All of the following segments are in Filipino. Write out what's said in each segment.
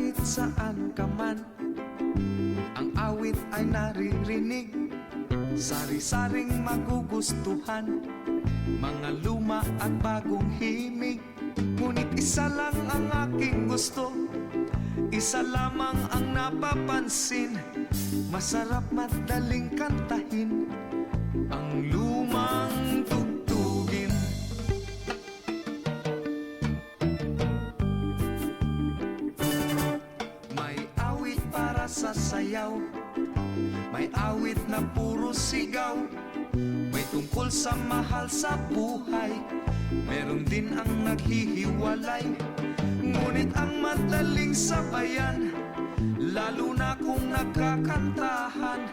Kahit saan ka man, ang awit ay naririnig. Sari-saring magugustuhan, mga luma at bagong himig. Ngunit isa lang ang aking gusto, isa lamang ang napapansin. Masarap madaling kantahin ang lumang tugtugin. May awit para sa sayaw, may awit na puro sigaw. May tungkol sa mahal sa buhay, meron din ang naghihiwalay. Ngunit ang madaling sabayan, lalo na kung nagkakantahan,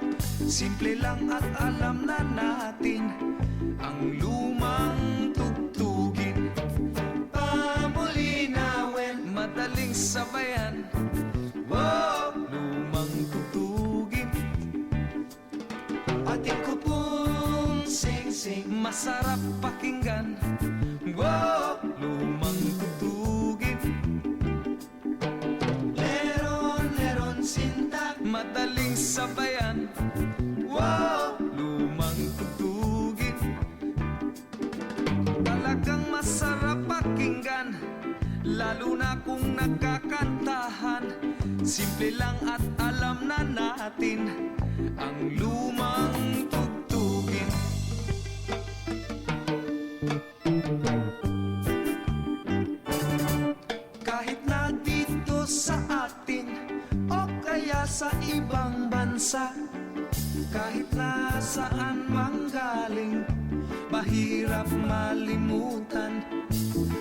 simple lang at alam na natin ang lumang tugtugin. Pamulinawin, madaling sabayan, wow, lumang tugtugin. Ating ko pong sing-sing, masarap pakinggan, wow, lumang tugtugin. Leron sinta, madaling sabayan, wow, lumang tugtugin. Talagang masarap pakinggan, lalo na kung nagkakantahan, simple lang at alam na natin ang lumang tugtugin. Kahit na dito sa atin o kaya sa ibang bansa, kahit na saan manggaling, mahirap malimutan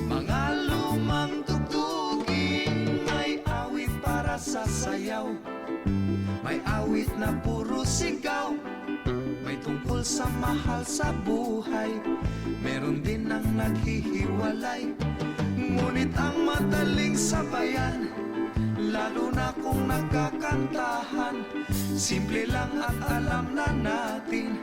mga lumang tugtugin. May awit para sa sayaw, may awit na puro sigaw. May tungkol sa mahal sa buhay, meron din ang naghihiwalay. Ngunit ang madaling sabayan, lalo na kung nagkakantahan, simple lang at alam na natin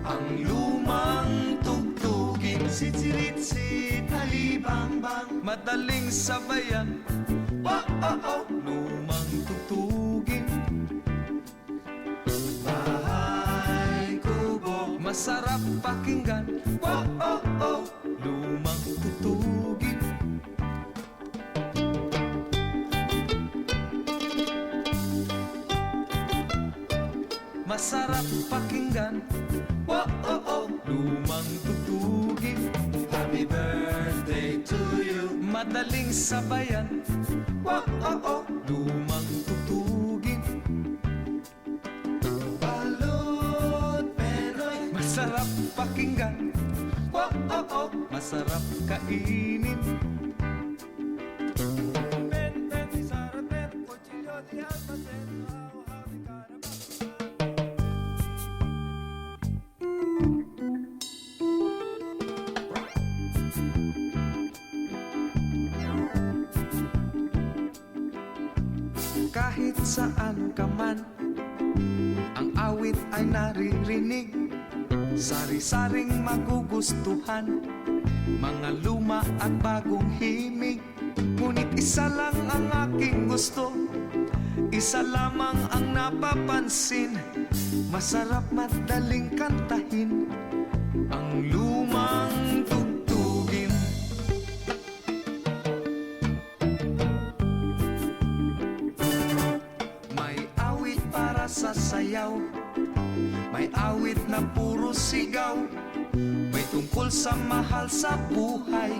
ang lumang tugtugin. Sitsiritsik, alibangbang, madaling sabayan, wow, lumang tugtugin. Bahay kubo, masarap pakinggan, wow, lumang tugtugin. Masarap pakinggan, wow, lumang tugtugin. Happy birthday to you, madaling sabayan, wow, lumang tugtugin. Balot Penoy, masarap pakinggan, wow, masarap kainin. Kahit saan ka man, ang awit ay naririnig. Sari-saring magugustuhan, mga luma at bagong himig. Ngunit isa lang ang aking gusto, isa lamang ang napapansin. Masarap madaling kantahin ang lumang tugtugin. May awit para sa sayaw, may awit na puro sigaw. May tungkol sa mahal sa buhay,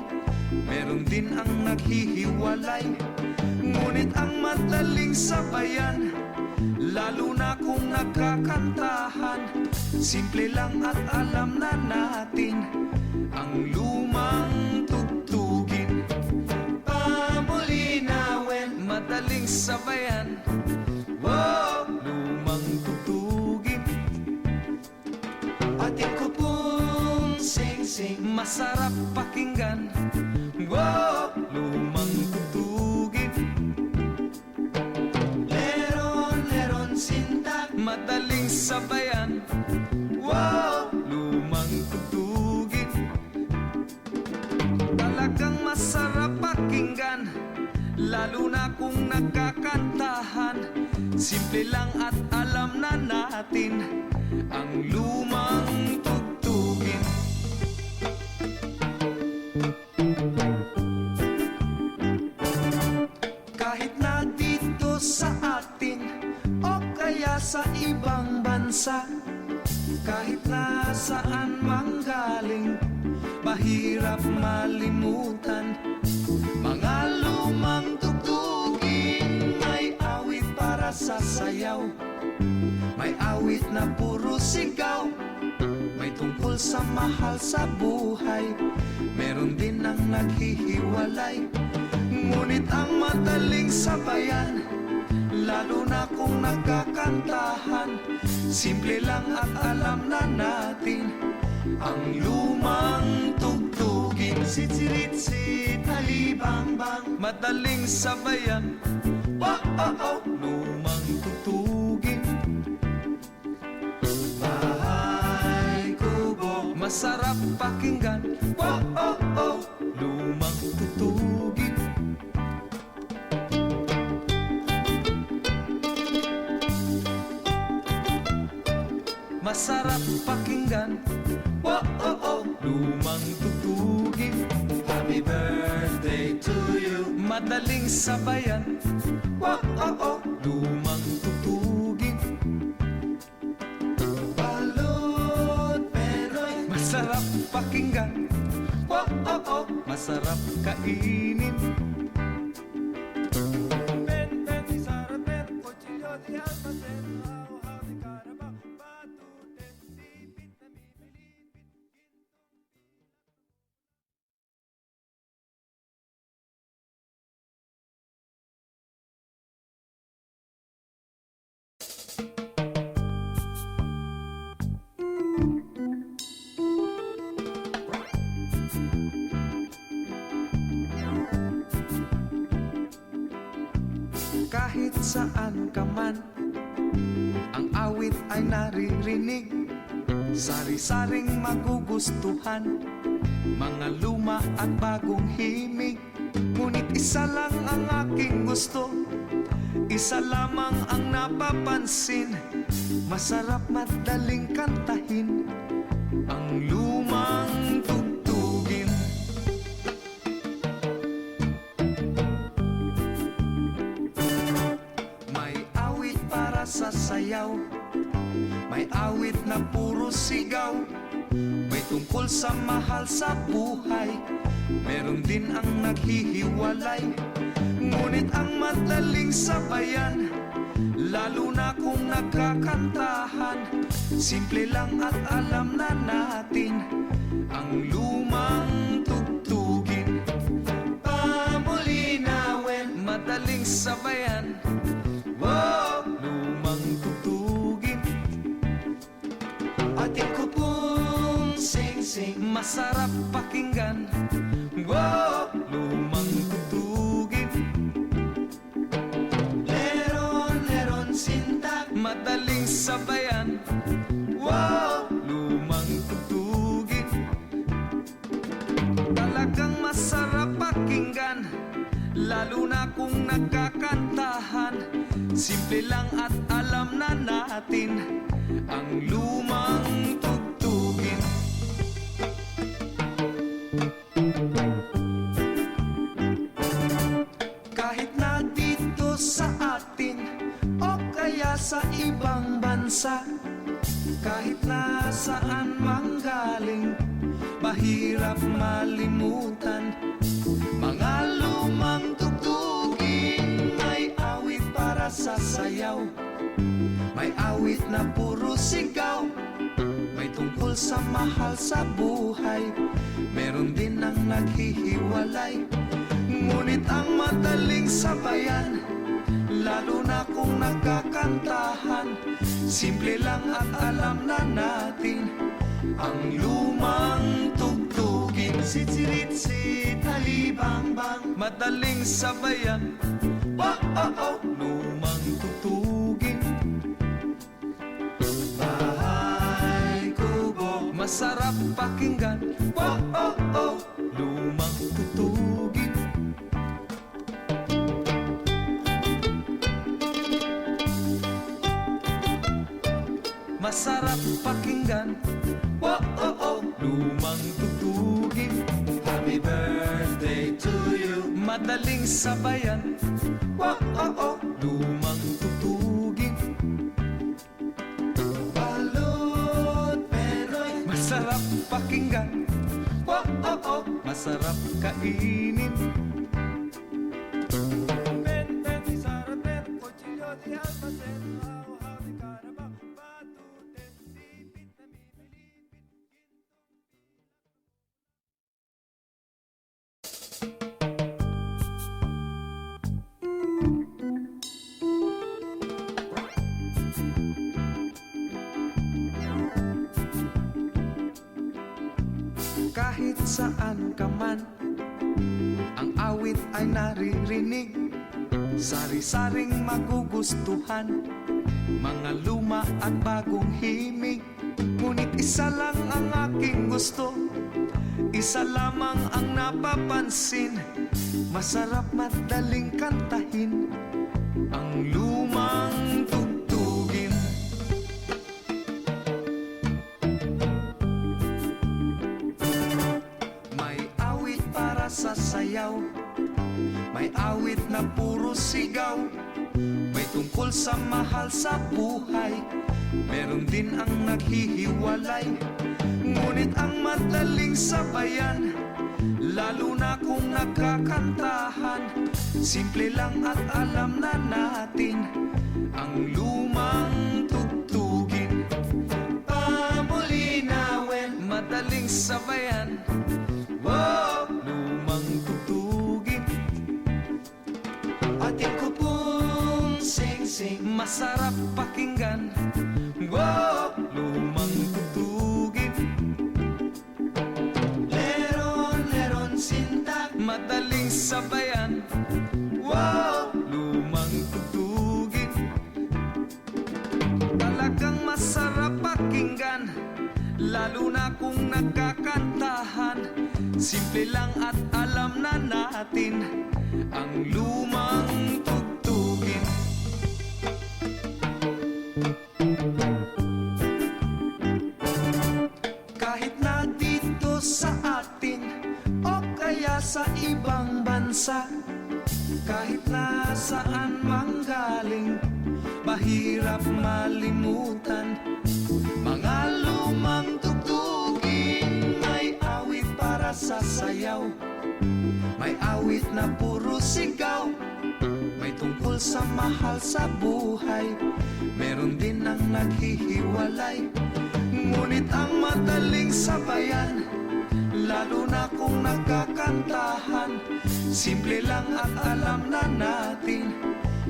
meron din ang naghihiwalay. Ngunit ang madaling sabayan, lalo na kung nagkakantahan, simple lang at alam na natin ang lumang tugtugin. Pamulinawin, madaling sabayan, wow, lumang tugtugin. Ating ko pong sing-sing, masarap pakinggan, wow, lumang tugtugin. Leron sinta, madaling sabayan, wow, lumang tugtugin. Talagang masarap pakinggan, lalo na kung nagkakantahan. Simple lang at alam na natin ang lumang tugtugin. Kahit na dito sa atin o kaya sa ibang bansa, kahit na saan manggaling, mahirap malimutan mga lumang tugtugin. May awit para sa sayaw, may awit na puro sigaw, may tungkol sa mahal sa buhay, meron din ang naghihiwalay. Ngunit ang madaling sabayan, lalo na kung nagkakantahan, simple lang at alam na natin ang lumang tugtugin. Sitsiritsit, halibangbang, madaling sabayan, oh, lumang tugtugin. Bahay kubo, masarap pakinggan, oh, lumang tugtugin. Masarap pakinggan, oh, lumang tugtugin. Happy birthday to you, madaling sabayan, oh, lumang tugtugin. Balot Penoy, masarap pakinggan, oh, masarap kainin. Kahit saan ka man, ang awit ay naririnig, sari-saring magugustuhan, mga luma at bagong himig. Ngunit isa lang ang aking gusto, isa lamang ang napapansin, masarap madaling kantahin ang lumang tugtugin. Sa sayaw, may awit na puro sigaw, may tungkol sa mahal sa buhay, meron din ang naghihiwalay. Ngunit ang madaling sabayan, lalo na kung nagkakantahan, simple lang at alam na natin ang lumang tugtugin. Pamulinawin, madaling sabayan, wow, lumang tugtugin. Ating kupong sing-sing, masarap pakinggan, wow, lumang tugtugin. Leron sinta, madaling sabayan, wow, lumang tugtugin. Talagang masarap pakinggan, lalo na kung nagkakantahan, simple lang at alam na natin ang lumang tugtugin. Kahit na dito sa atin o kaya sa ibang bansa, kahit na saan manggaling, mahirap malimutan mga lumang tugtugin. May awit para sa sayaw, may awit na puro sigaw, may tungkol sa mahal sa buhay, meron din ang naghihiwalay. Ngunit ang madaling sabayan, lalo na kung nagkakantahan, simple lang at alam na natin ang lumang tugtugin. Sitsiritsit, halibangbang, madaling sabayan, oh, lumang tugtugin. Bahay kubo, masarap pakinggan, oh, lumang tugtugin. masarap pakinggan. Oh, oh, oh, lumang tugtugin. Happy birthday to you. Madaling sabayan. Oh, oh, oh, lumang tugtugin. Balot Penoy, masarap pakinggan. Oh, oh, oh, masarap kainin. Kahit saan ka man, ang awit ay naririnig. Sari-saring magugustuhan, mga luma at bagong himig. Ngunit isa lang ang aking gusto, isa lamang ang napapansin. Masarap madaling kantahin, ang lumang tugtugin. May awit para sa sayaw, may awit na puro sigaw, may tungkol sa mahal sa buhay, meron din ang naghihiwalay. Ngunit ang madaling sabayan, lalo na kung nagkakantahan, simple lang at alam na natin ang lumang tugtugin. Pamulinawin, madaling sabayan. Wow, lumang tugtugin. Ating ko pong sing-sing, masarap pakinggan. Wow, lumang tugtugin. Leron-leron sinta, madaling sabayan. Wow, lumang tugtugin. Talagang masarap pakinggan, lalo na kung nagkakantahan, simple lang at alam na natin ang lumang tugtugin. Kahit na dito sa atin o kaya sa ibang bansa, kahit na saan manggaling, mahirap malimutan mga lumang tugtugin. May awit para sa sayaw, may awit na puro sigaw, may tungkol sa mahal sa buhay, meron din ang naghihiwalay. Ngunit ang madaling sabayan, lalo na kung nagkakantahan, simple lang at alam na natin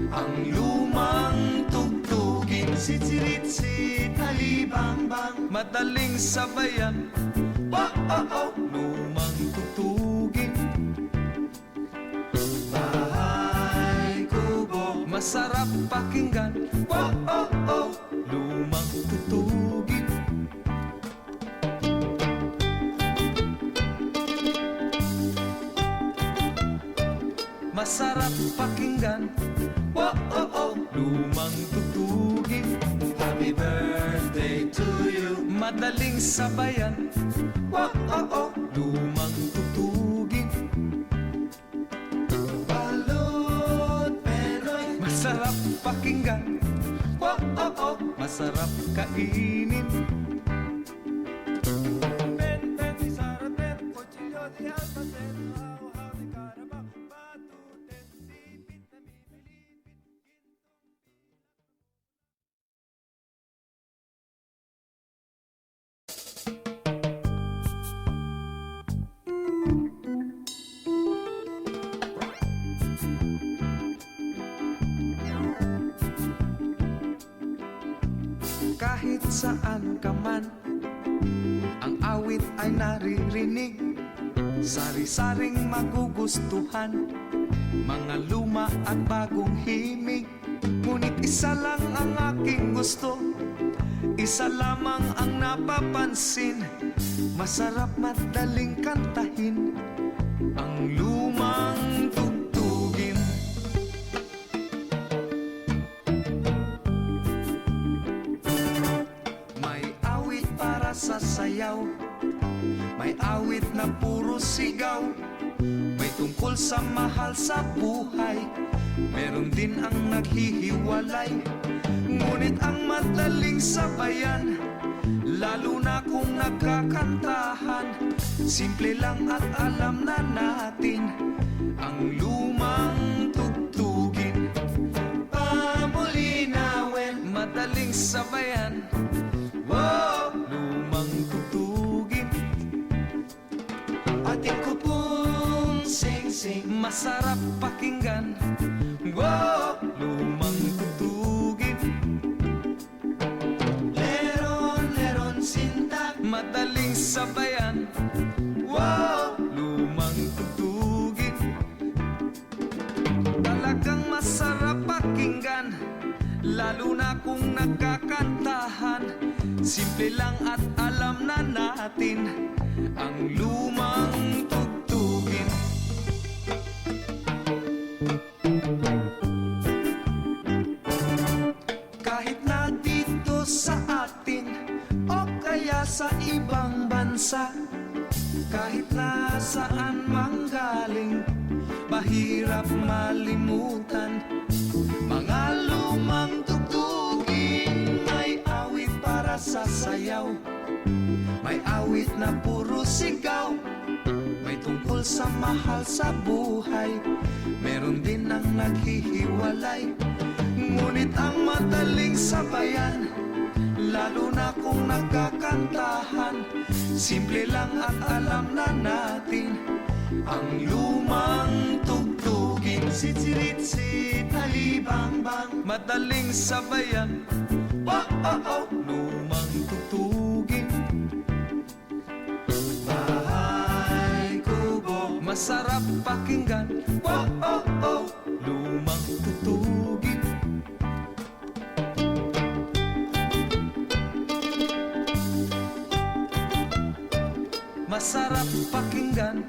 ang lumang tugtugin. Sitsiritsit, halibang-bang, madaling sabayan. Oh, oh, oh, lumang tugtugin. Bahay kubo, masarap pakinggan. Oh, oh, oh, lumang tugtugin. Masarap pakinggan. Oh, oh, oh, lumang tugtugin. Happy birthday to you. Madaling sabayan. Oh, oh, oh, lumang tugtugin. Balot Penoy, masarap pakinggan. Oh, oh, oh, masarap kainin. Kahit saan ka man, ang awit ay naririnig. Sari-saring magugustuhan, mga luma at bagong himig. Ngunit isa lang ang aking gusto, isa lamang ang napapansin. Masarap madaling kantahin, ang lumang tugtugin. sa sayaw. May awit na puro sigaw, may tungkol sa mahal sa buhay, meron din ang naghihiwalay. Ngunit ang madaling sabayan, lalo na kung nagkakantahan, simple lang at alam na natin ang lumang tugtugin. Pamulinawin, madaling sabayan, wow, lumang tugtugin. Ating kupong sing-sing, masarap pakinggan, wow, lumang tugtugin. Leron-leron sinta, madaling sabayan, wow, lumang tugtugin. Talagang masarap pakinggan, lalo na kung nagkakantahan, simple lang at alam na natin ang lumang tugtugin. Kahit na dito sa atin o kaya sa ibang bansa, kahit na saan manggaling, mahirap malimutan mga lumang tugtugin. May awit para sa sayaw, may awit na puro sigaw, may tungkol sa mahal sa buhay, meron din ang naghihiwalay. Ngunit ang madaling sabayan, lalo na kung nagkakantahan, simple lang at alam na natin ang lumang tugtugin. Sitsiritsit, halibang-bang, madaling sabayan, oh, oh, oh, lumang tugtugin. Bahay kubo, masarap pakinggan, oh, oh, oh, lumang tugtugin. Masarap pakinggan,